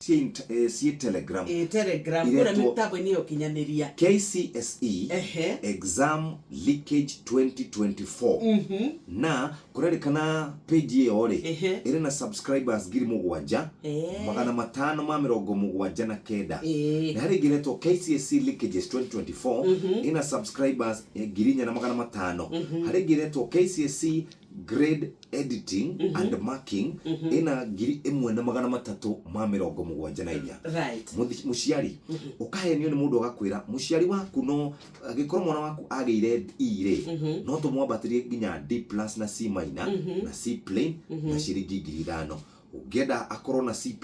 si Telegram. Telegram kura mitabo ni okinyaneria. KCSE Exam Leakage 2024. Na kurerikana page yore iri na subscribers giri mugwanja magana matano ma mirongo mugwanja na kenda. Na hari giretwo KCSE Leakages 2024 ina subscribers giri nya na magana matano. Hari giretwo KCSE Grade Editing and Marking ina giri imwe na magana matatu ma mirongo mugwanja na inya. Right. Muciari ukahenio ni mundu agakwira muciari waku no agikorwo mwana waku ageire ire no tumwambatirie nginya D+ na C- na C plain na ciringi 5,000. Ungenda akorwo na C+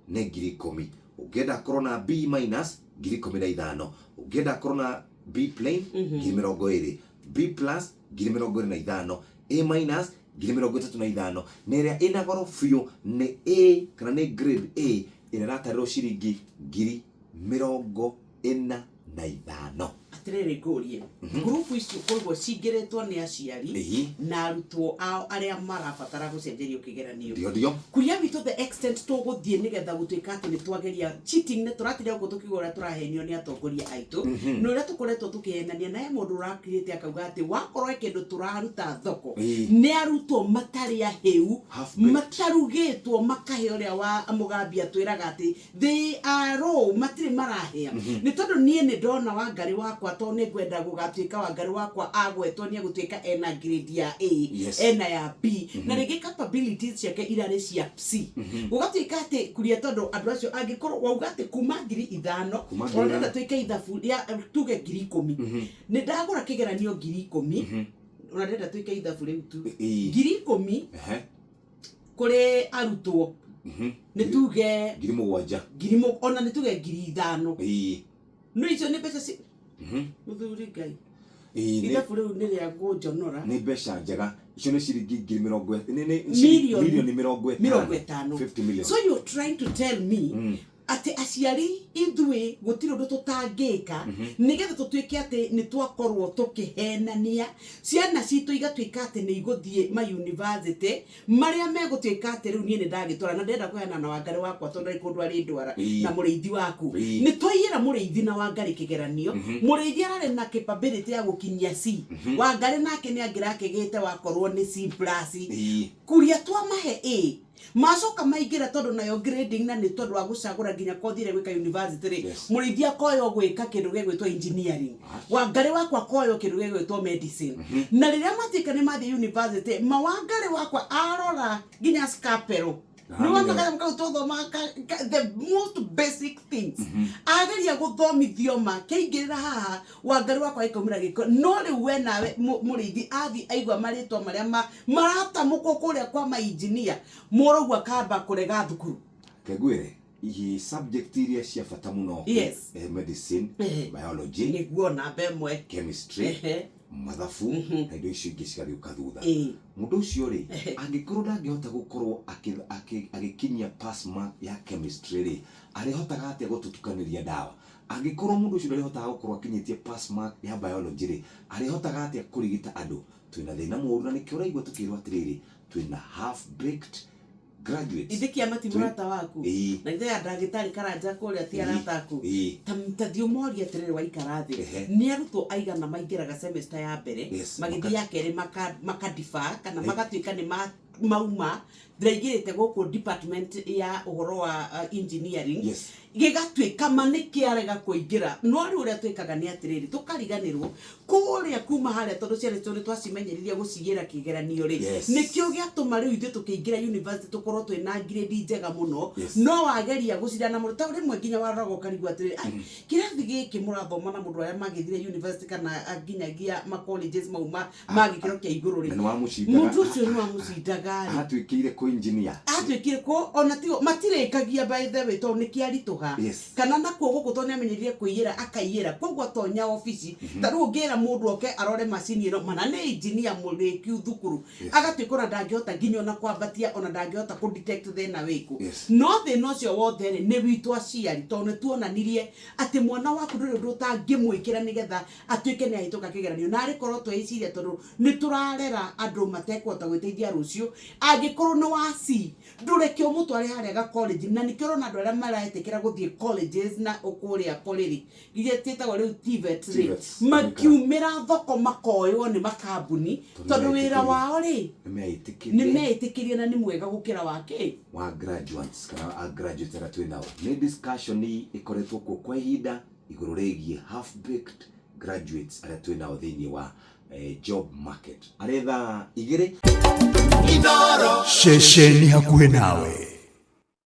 ne 10,000. Ungenda akorwo na B- 15,000. Ungenda akorwo na B plain 20,000. B+ 25,000. A- 35,000. Nerea ina goro fio ne A kana ne grade A ina ratariro ciringi 45,000. Atirere gorie group icio koguo cingiretwo ni aciari na arutwo ao aria marabatara gucenjerio kigeranio dio kuria bitu the extent tuguthie nigetha gutuika ati ni twageria cheating ne turatira guko tukigora turahenio ni atongoria aitu no ria tukoretwo tukihenania na mundu urakirite akauga ati wakorwo kindu turaruta thoko ni arutwo matari aheu matarugitwo makahe uria wa mugambia twiraga ati they are raw matiri marahia ni tondu nie ni ndona Wangari wakwa to ne gwenda gugatuika Wangari wakwa agwetwo ni gutuika ena grade ya A ena ya B na rigi capabilities ciake irari cia C gugatuika ati kuria tondu andu acio angikorwo wauga ati kuma 5,000 onenda tuika ithabu ya tuge 10,000 ni ndagura kigeranio 10,000 onenda tuika ithabu riu tu 10,000 kuri arutwo ni tuge 7,000 ona ni tuge 5,000 no icio ni mbeca ci muthuri ngai ithabu riu ni ria ngonjonora ni mbeca njega icio ni ciringi 50,000 milioni 50 million. So you're trying to tell me ati aciari indui gutiro ndo tutangika nigetha tutuike ati ni twakorwo tukihenania ciana citu igatuika ati ni iguthie ma university maria megutuika ati riu nie ni ndagitora na ndenda kuhena na Wangari wakwa tondu ikundu ari ndwara na mureithi waku ni twaiyira mureithi na Wangari kigeranio mureithi arare na capability ya gukinyia C Wangari nake ni angira kigite wakorwo ni C+ kuria twa mahe A macoka maingira tondu nayo grading na ni tondu wa gucagura nginya kothire gwika university murithia koyo gwika kindu gegwitwa engineering Wangari wakwa koyo kindu gegwitwa medicine na riria matika ni mathi university Wangari wakwa arora nginya scapero no wamagara mkautodhoma the most basic things ageria guthomithio makeingirira haha Wangari wakwa ikomira giko no riu we nawe murithi athi aigwa maritwa maria marata muko kuria kwa ma engineer morogwa kamba kurega thukuru kegwire iyi subject iria cia bata muno medicine biology niguo na bemwe chemistry mathabu na indo icio ingi cigariuka thutha mundu ucio ri angikorwo ndangihota gukorwo agikinyia pass mark ya chemistry ri arihotaga atia gututukaniria dawa angikorwo mundu ucio ndarihotaga gukorwo akinyitie pass mark ya biology ri arihotaga atia kurigita andu twina thina muru na nikio raigwa tukirwa atiriri twina half baked graduates ithikia matimurata waku na ithe ndagitari karanja kuria ti arataku tamtathio moria atiriri wa ikarathi ni arutwo aigana maingiraga semester ya mbere magithia ya keri makadifa kana magatuika ni mauma ndiraigirite guku department ya uhoro wa engineering gigatuika manikiarega kuingira no ri uria twikaga ni atiriri tukariganirwo kuria kuma haria tondu ciana citu twacimenyeriria gucigira kigeranio ri nikio giatuma riu ithu tukiingira university tukorwo twina grade njega muno no wageria gucirana muno ta rimwe nginya warago karigwa atiriri kirathi giki murathoma na mundu aria magithire university kana nginyagia ma colleges mauma magikiro kia iguru ri mundu ucio ni wamucindaga atwikire ko engineer atwikire ko ona tigo matirekagia by the way to nikiarituga kana nakuo guku to niamenyerie kuiyira akaiyira koguo tonya office taru ngira mundu oke arore machine ino mana ni engineer murikiu thukuru agatwikora ndangihota nginya ona kwambatia ona ndangihota ku detect thina wiku no thina ucio wothe ni witu aciari to ne tuonanirie ati mwana waku nduri ndu tangimwikira nigetha atwike ni ahituka kigeranio na rikorwo twiciria tondu ni turarera andu matekwota gwiteithia rucio angikorwo no wa C ndureke umutware haria ga college na nikiro na ndwara maraetekera guthie colleges na ukuria koriri githie titagwo riu TVET makiumira thoko makoywo ni makambuni tondu wira wao ri ni meitikirie na ni mwega gukira wake wa graduates kana a graduates ara twinao ni discussion ikoretwo ku kwa ihinda iguru rigie half baked graduates ara twinao thiini wa job market aretha igire Inoro shesheni hakuhe nawe.